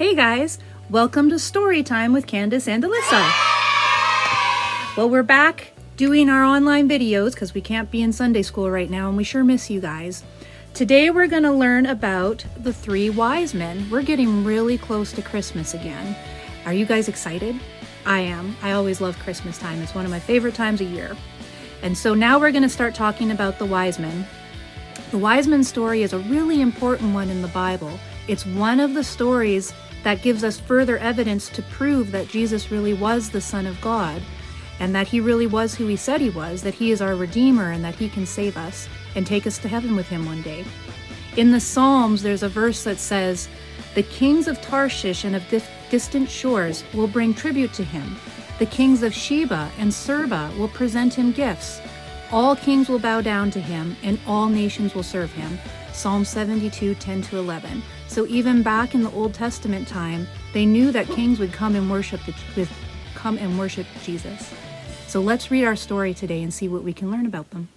Hey guys, welcome to Story Time with Candace and Alyssa. Well, we're back doing our online videos because we can't be in Sunday school right now and we sure miss you guys. Today we're going to learn about the three wise men. We're getting really close to Christmas again. Are you guys excited? I am. I always love Christmas time. It's one of my favorite times of year. And so now we're going to start talking about the wise men. The wise men story is a really important one in the Bible. It's one of the stories that gives us further evidence to prove that Jesus really was the Son of God, and that he really was who he said he was, that he is our Redeemer, and that he can save us and take us to heaven with him one day. In the Psalms, there's a verse that says, "The kings of Tarshish and of distant shores will bring tribute to him. The kings of Sheba and Seba will present him gifts. All kings will bow down to him, and all nations will serve him." Psalm 72, 10-11. So even back in the Old Testament time, they knew that kings would come and worship Jesus. So let's read our story today and see what we can learn about them.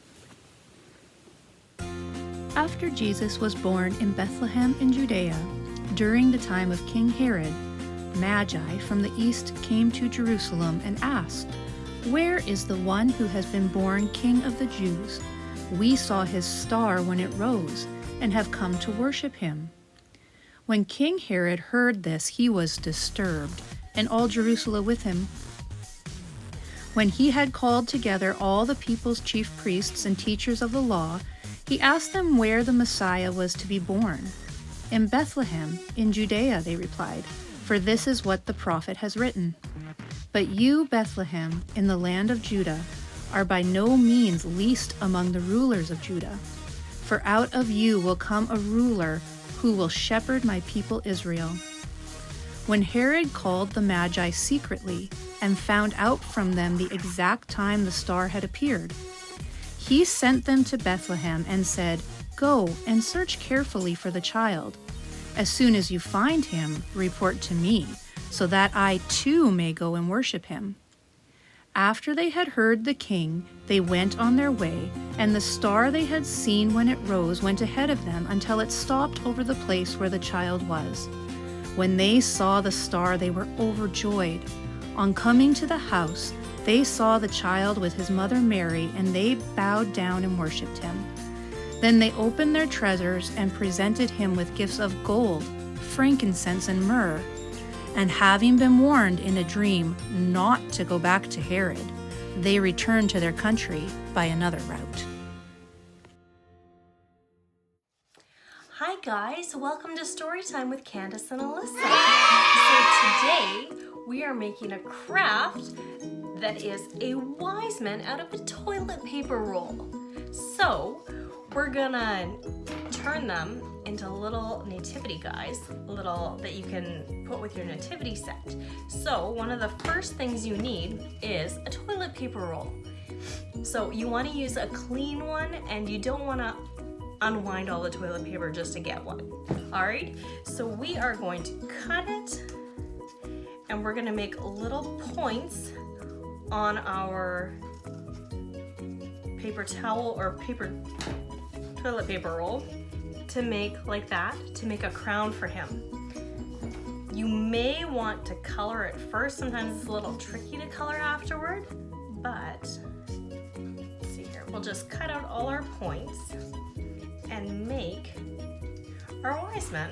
After Jesus was born in Bethlehem in Judea, during the time of King Herod, Magi from the east came to Jerusalem and asked, "Where is the one who has been born King of the Jews? We saw his star when it rose and have come to worship him." When King Herod heard this, he was disturbed, and all Jerusalem with him. When he had called together all the people's chief priests and teachers of the law, he asked them where the Messiah was to be born. "In Bethlehem, in Judea," they replied, "for this is what the prophet has written. But you, Bethlehem, in the land of Judah, are by no means least among the rulers of Judah. For out of you will come a ruler who will shepherd my people Israel." When Herod called the Magi secretly and found out from them the exact time the star had appeared, he sent them to Bethlehem and said, "Go and search carefully for the child. As soon as you find him, report to me, so that I too may go and worship him." After they had heard the king, they went on their way, and the star they had seen when it rose went ahead of them until it stopped over the place where the child was. When they saw the star, they were overjoyed. On coming to the house, they saw the child with his mother Mary, and they bowed down and worshipped him. Then they opened their treasures and presented him with gifts of gold, frankincense, and myrrh. And having been warned in a dream not to go back to Herod, they returned to their country by another route. Hi guys, welcome to Storytime with Candace and Alyssa. So today we are making a craft that is a wise man out of a toilet paper roll. So we're gonna turn them into little nativity guys, little that you can put with your nativity set. So one of the first things you need is a toilet paper roll. So you want to use a clean one, and you don't want to unwind all the toilet paper just to get one. All right, so we are going to cut it, and we're going to make little points on our paper towel or toilet paper roll to make like that, to make a crown for him. You may want to color it first. Sometimes it's a little tricky to color afterward, but let's see here. We'll just cut out all our points and make our wise men.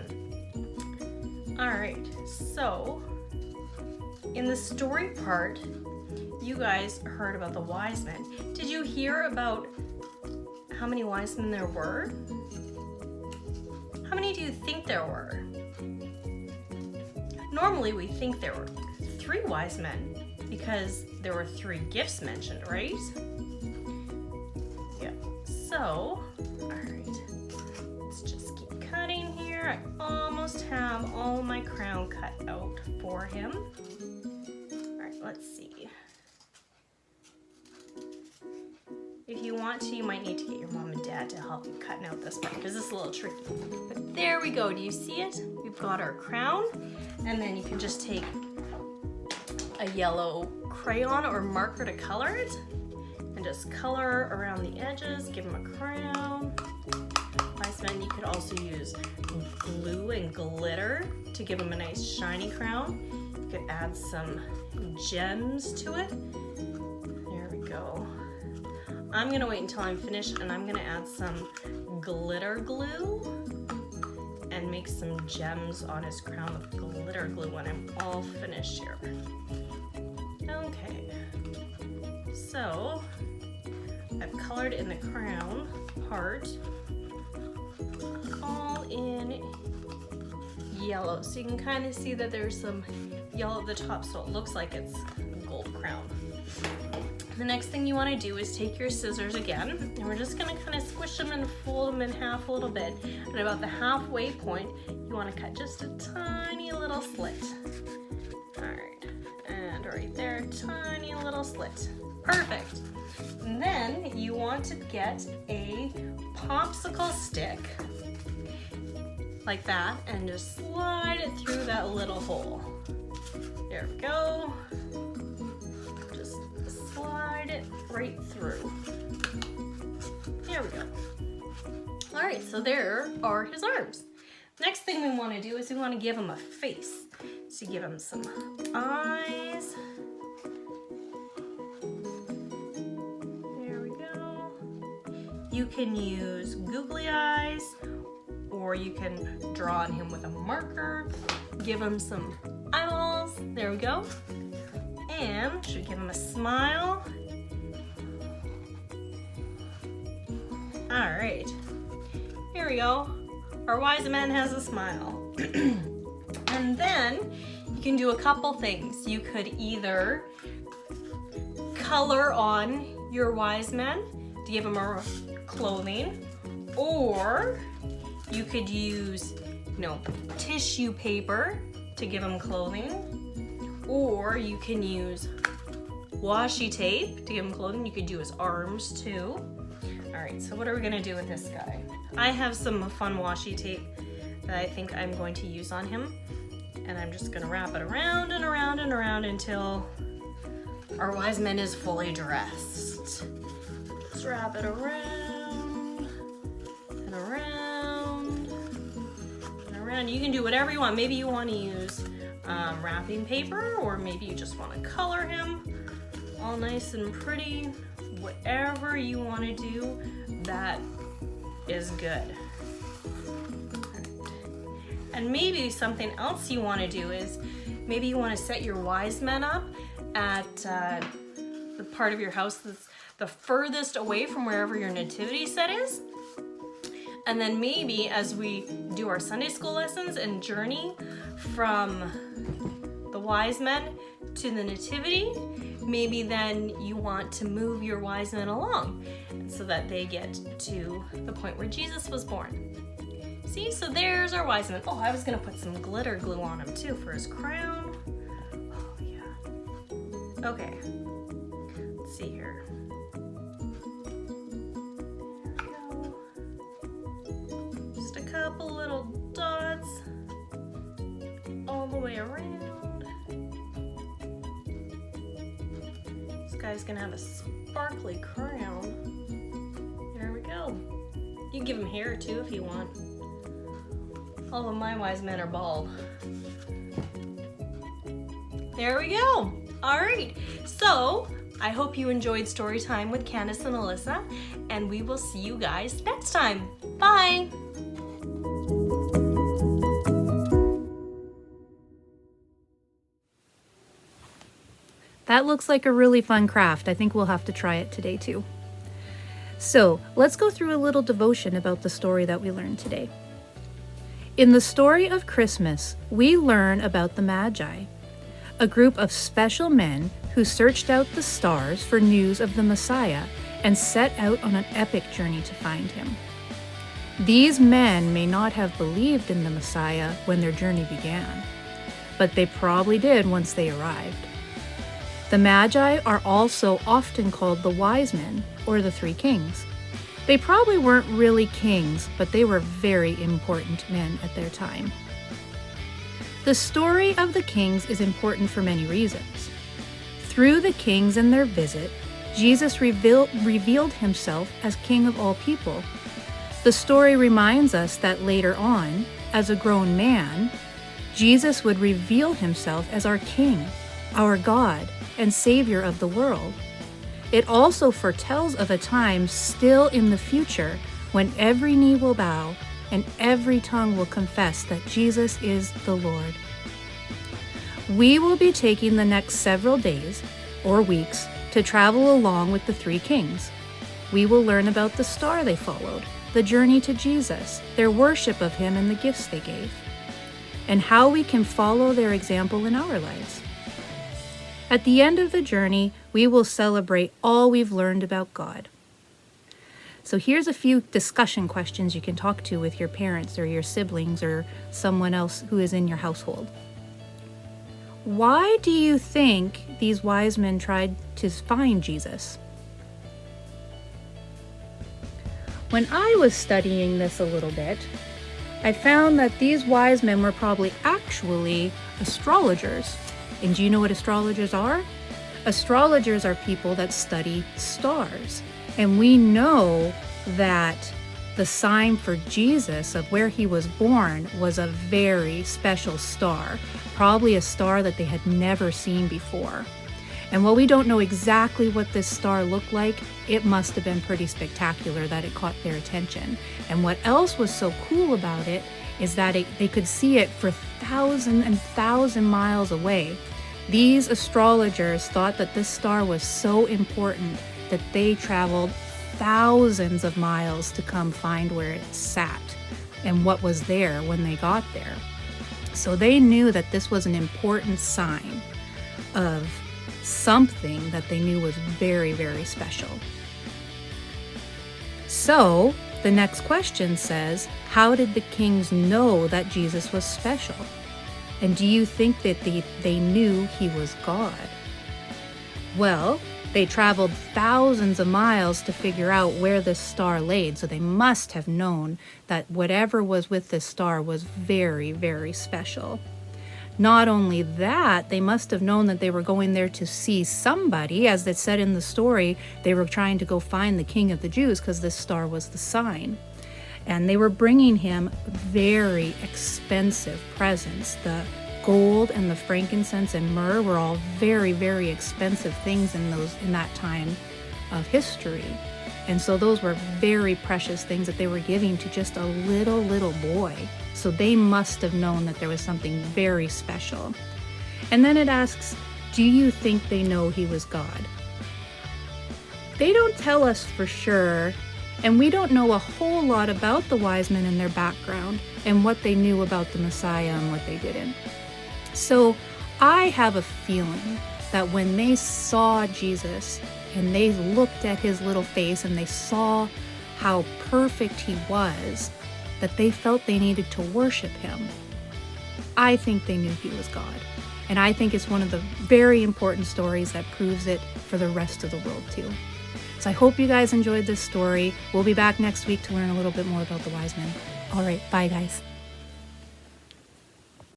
All right, so in the story part, you guys heard about the wise men. Did you hear about how many wise men there were? How many do you think there were? Normally we think there were 3 wise men because there were 3 gifts mentioned, right? Yeah, so, all right, let's just keep cutting here. I almost have all my crown cut out for him. All right, let's see. If you want to, you might need to get your mom and dad to help you cutting out this part because this is a little tricky. But there we go. Do you see it? We've got our crown, and then you can just take a yellow crayon or marker to color it and just color around the edges. Give them a crown. Wise wise men. You could also use glue and glitter to give him a nice shiny crown. You could add some gems to it. There we go. I'm gonna wait until I'm finished and I'm gonna add some glitter glue and make some gems on his crown with glitter glue when I'm all finished here. Okay, so I've colored in the crown part all in yellow, so you can kind of see that there's some yellow at the top, so it looks like it's a gold crown. The next thing you want to do is take your scissors again, and we're just going to kind of squish them and fold them in half a little bit. And about the halfway point, you want to cut just a tiny little slit. All right, and right there, tiny little slit. Perfect. And then you want to get a popsicle stick like that and just slide it through that little hole. There we go. Just slide it right through. There we go. All right, so there are his arms. Next thing we want to do is we want to give him a face. So you give him some eyes. There we go. You can use googly eyes, or you can draw on him with a marker. Give him some eyeballs. There we go. And should give him a smile. All right, here we go. Our wise man has a smile. And then you can do a couple things. You could either color on your wise man to give him a clothing, or you could use, tissue paper to give him clothing, or you can use washi tape to give him clothing. You could do his arms too. All right, so what are we gonna do with this guy? I have some fun washi tape that I think I'm going to use on him, and I'm just gonna wrap it around and around and around until our wise man is fully dressed. Just wrap it around and around and around. You can do whatever you want. Maybe you want to use wrapping paper, or maybe you just want to color him all nice and pretty. Whatever you want to do, that is good. And maybe something else you want to do is maybe you want to set your wise men up at the part of your house that's the furthest away from wherever your nativity set is. And then maybe as we do our Sunday school lessons and journey from the wise men to the nativity, maybe then you want to move your wise men along so that they get to the point where Jesus was born. See, so there's our wise men. Oh, I was gonna put some glitter glue on him too for his crown. Oh yeah. Okay, let's see here. There we go. Just a couple little dots all the way around. This guy's gonna have a sparkly crown. There we go. You can give him hair too if you want. All of my wise men are bald. There we go. All right. So I hope you enjoyed story time with Candace and Alyssa, and we will see you guys next time. Bye. That looks like a really fun craft. I think we'll have to try it today too. So let's go through a little devotion about the story that we learned today. In the story of Christmas, we learn about the Magi, a group of special men who searched out the stars for news of the Messiah and set out on an epic journey to find him. These men may not have believed in the Messiah when their journey began, but they probably did once they arrived. The Magi are also often called the wise men or the three kings. They probably weren't really kings, but they were very important men at their time. The story of the kings is important for many reasons. Through the kings and their visit, Jesus revealed himself as King of all people. The story reminds us that later on, as a grown man, Jesus would reveal himself as our King, our God, and Savior of the world. It also foretells of a time still in the future when every knee will bow and every tongue will confess that Jesus is the Lord. We will be taking the next several days or weeks to travel along with the three kings. We will learn about the star they followed, the journey to Jesus, their worship of him and the gifts they gave, and how we can follow their example in our lives. At the end of the journey, we will celebrate all we've learned about God. So here's a few discussion questions you can talk to with your parents or your siblings or someone else who is in your household. Why do you think these wise men tried to find Jesus? When I was studying this a little bit, I found that these wise men were probably actually astrologers. And do you know what astrologers are? Astrologers are people that study stars. And we know that the sign for Jesus of where he was born was a very special star, probably a star that they had never seen before. And while we don't know exactly what this star looked like, it must have been pretty spectacular that it caught their attention. And what else was so cool about it is that they could see it for thousands and thousands miles away. These astrologers thought that this star was so important that they traveled thousands of miles to come find where it sat and what was there when they got there. So they knew that this was an important sign of something that they knew was very, very special. So the next question says, how did the kings know that Jesus was special? And do you think that they knew he was God? Well, they traveled thousands of miles to figure out where this star laid, so they must have known that whatever was with this star was very, very special. Not only that, they must have known that they were going there to see somebody. As it said in the story, they were trying to go find the King of the Jews because this star was the sign. And they were bringing him very expensive presents. The gold and the frankincense and myrrh were all very, very expensive things in that time of history. And so those were very precious things that they were giving to just a little boy. So they must have known that there was something very special. And then it asks, do you think they know he was God? They don't tell us for sure, and we don't know a whole lot about the wise men and their background and what they knew about the Messiah and what they didn't. So I have a feeling that when they saw Jesus and they looked at his little face and they saw how perfect he was, that they felt they needed to worship him. I think they knew he was God. And I think it's one of the very important stories that proves it for the rest of the world too. So I hope you guys enjoyed this story. We'll be back next week to learn a little bit more about the wise men. All right, bye guys.